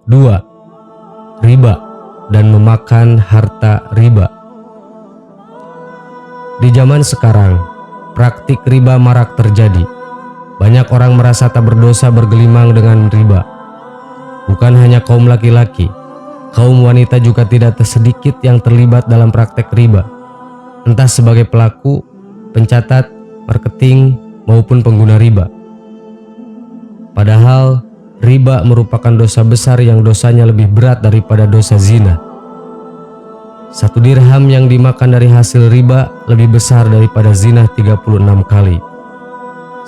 Speaker 2: 2. Riba dan memakan harta riba. Di zaman sekarang, praktik riba marak terjadi. Banyak orang merasa tak berdosa bergelimang dengan riba. Bukan hanya kaum laki-laki, kaum wanita juga tidak sedikit yang terlibat dalam praktek riba. entah sebagai pelaku, pencatat, marketing, maupun pengguna riba. Padahal riba merupakan dosa besar yang dosanya lebih berat daripada dosa zina. 1 dirham yang dimakan dari hasil riba lebih besar daripada zina 36 kali.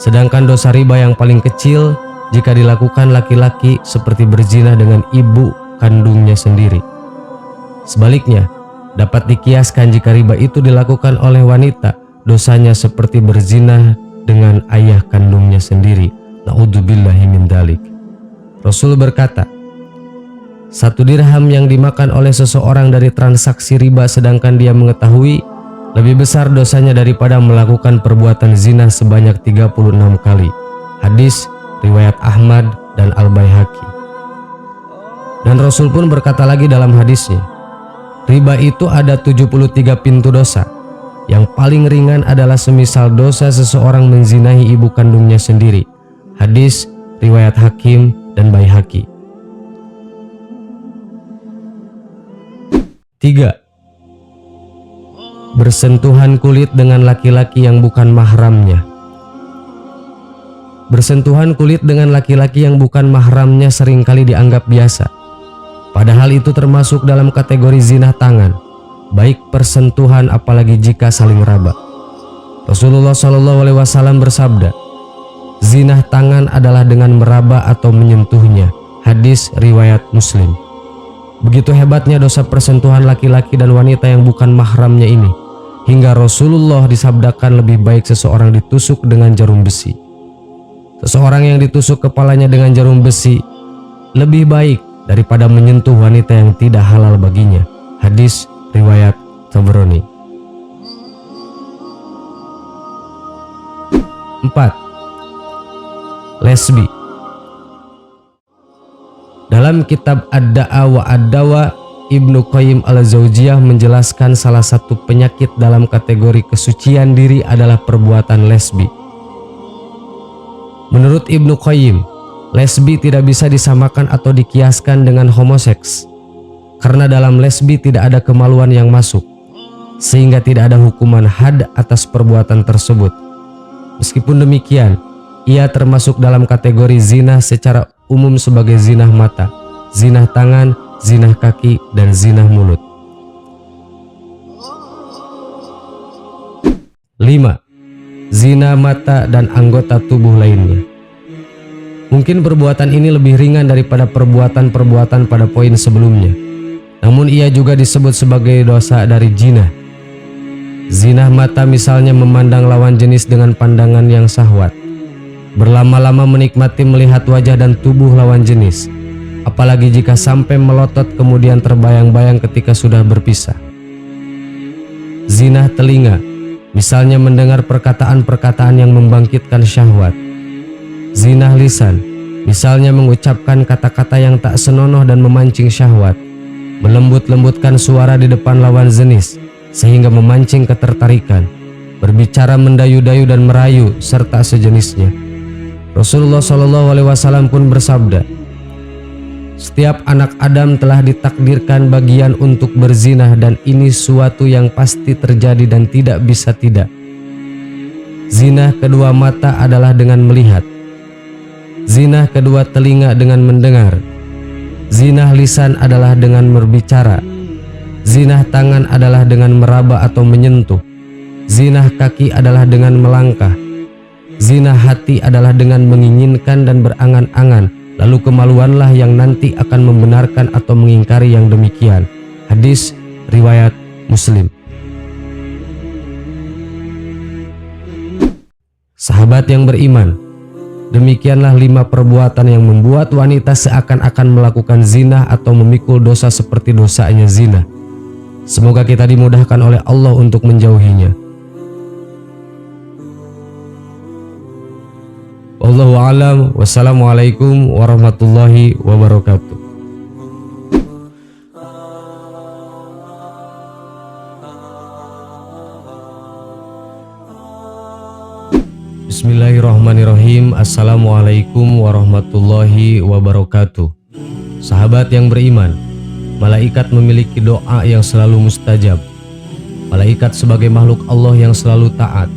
Speaker 2: Sedangkan dosa riba yang paling kecil jika dilakukan laki-laki seperti berzina dengan ibu kandungnya sendiri. Sebaliknya, dapat dikiaskan jika riba itu dilakukan oleh wanita, dosanya seperti berzina dengan ayah kandungnya sendiri. Na'udzubillahi min dzalik. Rasul berkata, 1 dirham yang dimakan oleh seseorang dari transaksi riba sedangkan dia mengetahui, lebih besar dosanya daripada melakukan perbuatan zina sebanyak 36 kali. Hadis riwayat Ahmad dan Al-Baihaqi. Dan Rasul pun berkata lagi dalam hadisnya, riba itu ada 73 pintu dosa. Yang paling ringan adalah semisal dosa seseorang menzinahi ibu kandungnya sendiri. Hadis riwayat Hakim dan Baihaqi. 3. Bersentuhan kulit dengan laki-laki yang bukan mahramnya. Bersentuhan kulit dengan laki-laki yang bukan mahramnya seringkali dianggap biasa. Padahal itu termasuk dalam kategori zina tangan, baik persentuhan apalagi jika saling raba. Rasulullah SAW bersabda, zina tangan adalah dengan meraba atau menyentuhnya. Hadis riwayat Muslim. Begitu hebatnya dosa persentuhan laki-laki dan wanita yang bukan mahramnya ini, hingga Rasulullah disabdakan lebih baik seseorang ditusuk dengan jarum besi. Seseorang yang ditusuk kepalanya dengan jarum besi lebih baik daripada menyentuh wanita yang tidak halal baginya. Hadis riwayat Tabrani. 4. Lesbi. Dalam kitab Ad-Da'a wa Ad-Dawa, Ibnu Qayyim al-Jauziyah menjelaskan salah satu penyakit dalam kategori kesucian diri adalah perbuatan lesbi. Menurut Ibnu Qayyim, lesbi tidak bisa disamakan atau dikiaskan dengan homoseks, karena dalam lesbi tidak ada kemaluan yang masuk, sehingga tidak ada hukuman had atas perbuatan tersebut. Meskipun demikian, ia termasuk dalam kategori zina secara umum sebagai zinah mata, zinah tangan, zinah kaki, dan zinah mulut. 5. Zina mata dan anggota tubuh lainnya. Mungkin perbuatan ini lebih ringan daripada perbuatan-perbuatan pada poin sebelumnya, namun ia juga disebut sebagai dosa dari jinah. Zinah mata misalnya memandang lawan jenis dengan pandangan yang syahwat, berlama-lama menikmati melihat wajah dan tubuh lawan jenis, apalagi jika sampai melotot kemudian terbayang-bayang ketika sudah berpisah. Zinah telinga, misalnya mendengar perkataan-perkataan yang membangkitkan syahwat. Zinah lisan, misalnya mengucapkan kata-kata yang tak senonoh dan memancing syahwat, melembut-lembutkan suara di depan lawan jenis sehingga memancing ketertarikan, berbicara mendayu-dayu dan merayu serta sejenisnya. Rasulullah SAW pun bersabda, setiap anak Adam telah ditakdirkan bagian untuk berzinah dan ini suatu yang pasti terjadi dan tidak bisa tidak. Zinah kedua mata adalah dengan melihat. Zinah kedua telinga dengan mendengar. Zinah lisan adalah dengan berbicara. Zinah tangan adalah dengan meraba atau menyentuh. Zinah kaki adalah dengan melangkah. Zinah hati adalah dengan menginginkan dan berangan-angan. Lalu kemaluanlah yang nanti akan membenarkan atau mengingkari yang demikian. Hadis riwayat Muslim. Sahabat yang beriman, demikianlah 5 perbuatan yang membuat wanita seakan-akan melakukan zina atau memikul dosa seperti dosanya zina. Semoga kita dimudahkan oleh Allah untuk menjauhinya. Wallahu a'lam. Wassalamualaikum warahmatullahi wabarakatuh. Bismillahirrahmanirrahim. Assalamualaikum warahmatullahi wabarakatuh. Sahabat yang beriman, malaikat memiliki doa yang selalu mustajab. Malaikat sebagai makhluk Allah yang selalu taat.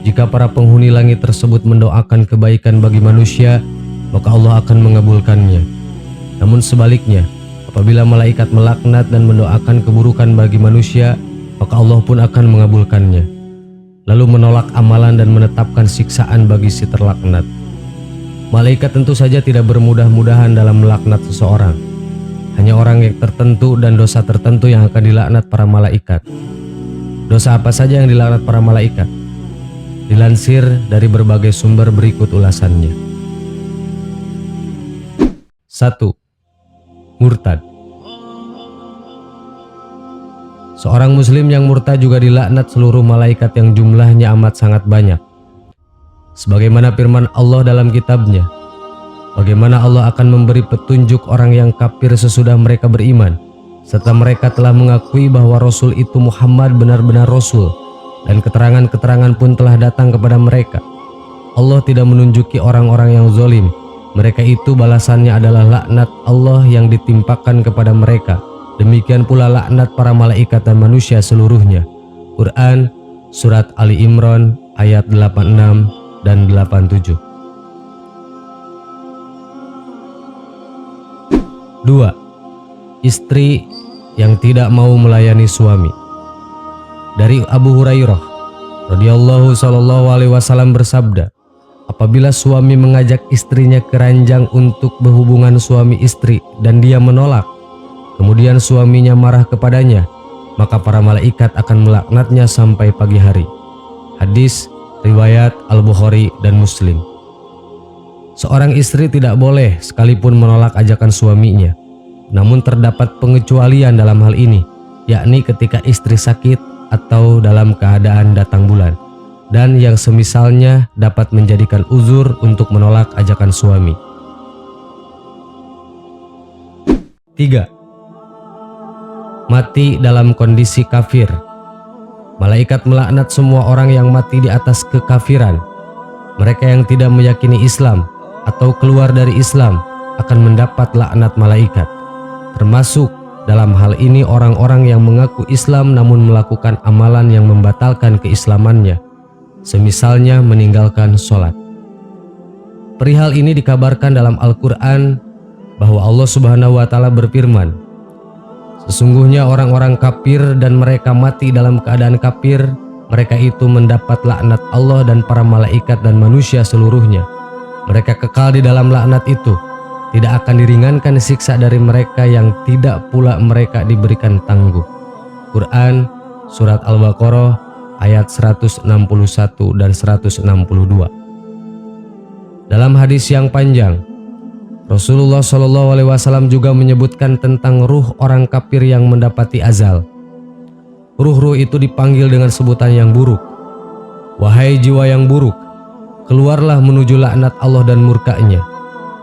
Speaker 2: Jika para penghuni langit tersebut mendoakan kebaikan bagi manusia, maka Allah akan mengabulkannya. Namun sebaliknya, apabila malaikat melaknat dan mendoakan keburukan bagi manusia, maka Allah pun akan mengabulkannya, lalu menolak amalan dan menetapkan siksaan bagi si terlaknat. Malaikat tentu saja tidak bermudah-mudahan dalam melaknat seseorang. Hanya orang yang tertentu dan dosa tertentu yang akan dilaknat para malaikat. Dosa apa saja yang dilaknat para malaikat? Dilansir dari berbagai sumber berikut ulasannya. 1. Murtad. Seorang muslim yang murtad juga dilaknat seluruh malaikat yang jumlahnya amat sangat banyak. Sebagaimana firman Allah dalam kitabnya, bagaimana Allah akan memberi petunjuk orang yang kafir sesudah mereka beriman, serta mereka telah mengakui bahwa Rasul itu Muhammad benar-benar Rasul, dan keterangan-keterangan pun telah datang kepada mereka. Allah tidak menunjuki orang-orang yang zalim. Mereka itu balasannya adalah laknat Allah yang ditimpakan kepada mereka. Demikian pula laknat para malaikat dan manusia seluruhnya. Quran Surat Ali Imran ayat 86 dan 87. 2. Istri yang tidak mau melayani suami. Dari Abu Hurairah radhiyallahu sallallahu alaihi wasallam bersabda, apabila suami mengajak istrinya ke ranjang untuk berhubungan suami istri dan dia menolak, kemudian suaminya marah kepadanya, maka para malaikat akan melaknatnya sampai pagi hari. Hadis riwayat Al-Bukhari dan Muslim. Seorang istri tidak boleh sekalipun menolak ajakan suaminya. Namun terdapat pengecualian dalam hal ini, yakni ketika istri sakit atau dalam keadaan datang bulan, dan yang semisalnya dapat menjadikan uzur untuk menolak ajakan suami. 3. Mati dalam kondisi kafir. Malaikat melaknat semua orang yang mati di atas kekafiran. Mereka yang tidak meyakini Islam atau keluar dari Islam akan mendapat laknat malaikat. Termasuk dalam hal ini orang-orang yang mengaku Islam namun melakukan amalan yang membatalkan keislamannya, semisalnya meninggalkan sholat. Perihal ini dikabarkan dalam Al-Quran bahwa Allah Subhanahu wa Ta'ala berfirman, sesungguhnya orang-orang kafir dan mereka mati dalam keadaan kafir, mereka itu mendapat laknat Allah dan para malaikat dan manusia seluruhnya. Mereka kekal di dalam laknat itu, tidak akan diringankan siksa dari mereka yang tidak pula mereka diberikan tangguh. Quran Surat Al-Baqarah ayat 161 dan 162. Dalam hadis yang panjang, Rasulullah SAW juga menyebutkan tentang ruh orang kafir yang mendapati azal. Ruh-ruh itu dipanggil dengan sebutan yang buruk. Wahai jiwa yang buruk, keluarlah menuju laknat Allah dan murkanya.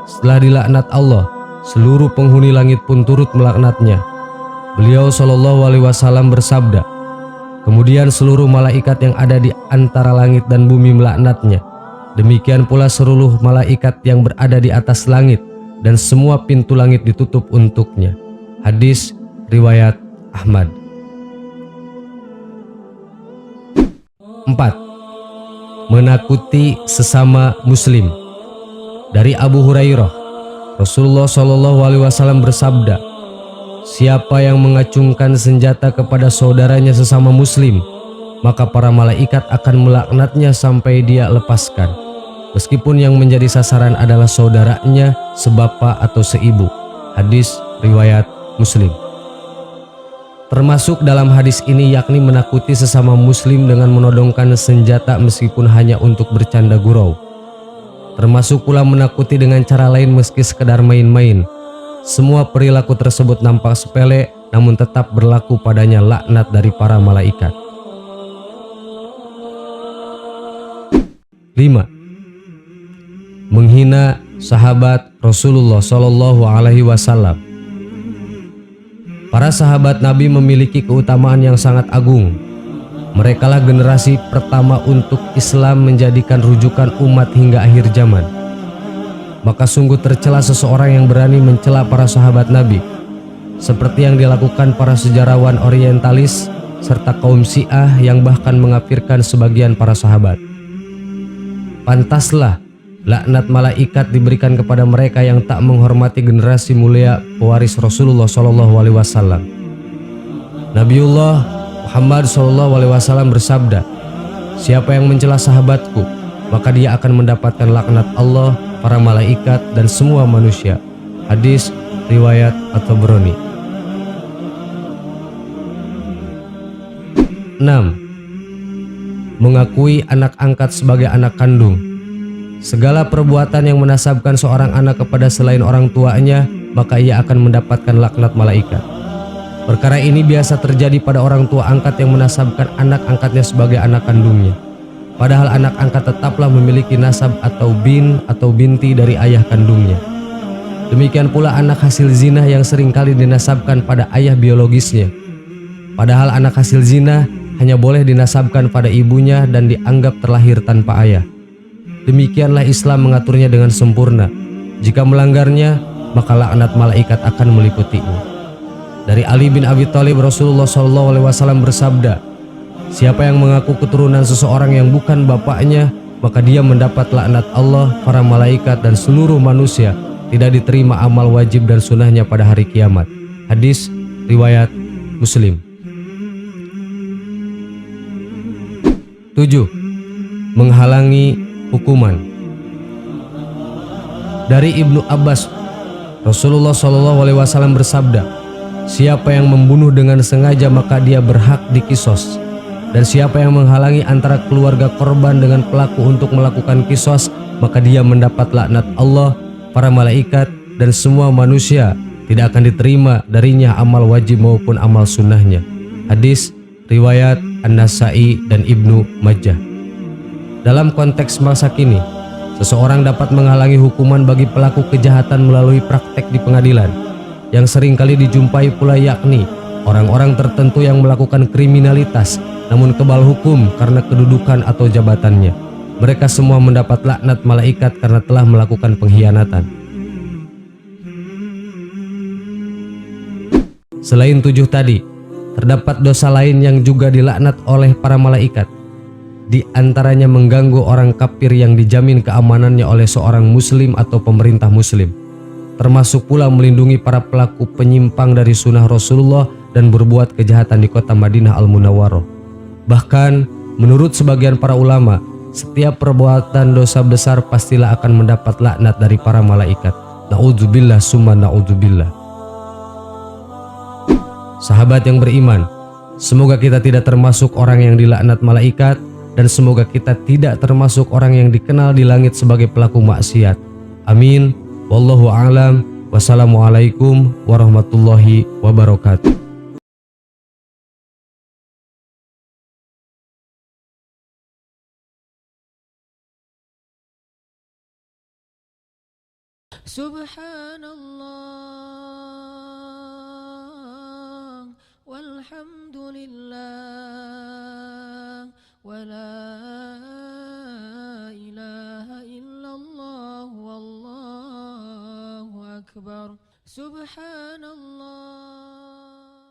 Speaker 2: Setelah dilaknat Allah, seluruh penghuni langit pun turut melaknatnya. Beliau SAW bersabda, kemudian seluruh malaikat yang ada di antara langit dan bumi melaknatnya. Demikian pula seluruh malaikat yang berada di atas langit, dan semua pintu langit ditutup untuknya. Hadis riwayat Ahmad. 4. Menakuti sesama muslim. Dari Abu Hurairah, Rasulullah SAW bersabda, siapa yang mengacungkan senjata kepada saudaranya sesama muslim, maka para malaikat akan melaknatnya sampai dia lepaskan, meskipun yang menjadi sasaran adalah saudaranya sebapa atau seibu. Hadis riwayat Muslim. Termasuk dalam hadis ini yakni menakuti sesama muslim dengan menodongkan senjata meskipun hanya untuk bercanda gurau. Termasuk pula menakuti dengan cara lain meski sekedar main-main. Semua perilaku tersebut nampak sepele, namun tetap berlaku padanya laknat dari para malaikat. 5. Menghina sahabat Rasulullah SAW. Para sahabat Nabi memiliki keutamaan yang sangat agung. Merekalah generasi pertama untuk Islam menjadikan rujukan umat hingga akhir zaman. Maka sungguh tercela seseorang yang berani mencela para sahabat Nabi, seperti yang dilakukan para sejarawan orientalis serta kaum Syiah yang bahkan mengkafirkan sebagian para sahabat. Pantaslah laknat malaikat diberikan kepada mereka yang tak menghormati generasi mulia pewaris Rasulullah SAW. Nabiullah Muhammad SAW bersabda, "Siapa yang mencela sahabatku, maka dia akan mendapatkan laknat Allah, para malaikat, dan semua manusia." Hadis riwayat At-Tabrani. 6. Mengakui anak angkat sebagai anak kandung. Segala perbuatan yang menasabkan seorang anak kepada selain orang tuanya, maka ia akan mendapatkan laknat malaikat. Perkara ini biasa terjadi pada orang tua angkat yang menasabkan anak angkatnya sebagai anak kandungnya. Padahal anak angkat tetaplah memiliki nasab atau bin atau binti dari ayah kandungnya. Demikian pula anak hasil zina yang seringkali dinasabkan pada ayah biologisnya. Padahal anak hasil zina hanya boleh dinasabkan pada ibunya dan dianggap terlahir tanpa ayah. Demikianlah Islam mengaturnya dengan sempurna. Jika melanggarnya, maka laknat malaikat akan meliputinya. Dari Ali bin Abi Thalib, Rasulullah SAW bersabda, "Siapa yang mengaku keturunan seseorang yang bukan bapaknya, maka dia mendapat laknat Allah, para malaikat, dan seluruh manusia. Tidak diterima amal wajib dan sunnahnya pada hari kiamat." Hadis riwayat Muslim. 7. Menghalangi hukuman. Dari Ibnu Abbas, Rasulullah SAW bersabda, "Siapa yang membunuh dengan sengaja maka dia berhak dikisos. Dan siapa yang menghalangi antara keluarga korban dengan pelaku untuk melakukan kisos, maka dia mendapat laknat Allah, para malaikat, dan semua manusia. Tidak akan diterima darinya amal wajib maupun amal sunnahnya." Hadis riwayat An-Nasai dan Ibnu Majah. Dalam konteks masa kini, seseorang dapat menghalangi hukuman bagi pelaku kejahatan melalui praktek di pengadilan, yang seringkali dijumpai pula, yakni orang-orang tertentu yang melakukan kriminalitas namun kebal hukum karena kedudukan atau jabatannya. Mereka semua mendapat laknat malaikat karena telah melakukan pengkhianatan. Selain 7 tadi, terdapat dosa lain yang juga dilaknat oleh para malaikat. Di antaranya mengganggu orang kafir yang dijamin keamanannya oleh seorang muslim atau pemerintah muslim. Termasuk pula melindungi para pelaku penyimpang dari sunnah Rasulullah dan berbuat kejahatan di kota Madinah Al-Munawwarah. Bahkan menurut sebagian para ulama, setiap perbuatan dosa besar pastilah akan mendapat laknat dari para malaikat. Na'udzubillah summa na'udzubillah. Sahabat yang beriman, semoga kita tidak termasuk orang yang dilaknat malaikat, dan semoga kita tidak termasuk orang yang dikenal di langit sebagai pelaku maksiat. Amin. Wallahu a'lam. Wassalamualaikum warahmatullahi wabarakatuh.
Speaker 3: Subhanallah walhamdulillah wa la ilaha illallah wallahu akbar. Subhanallah.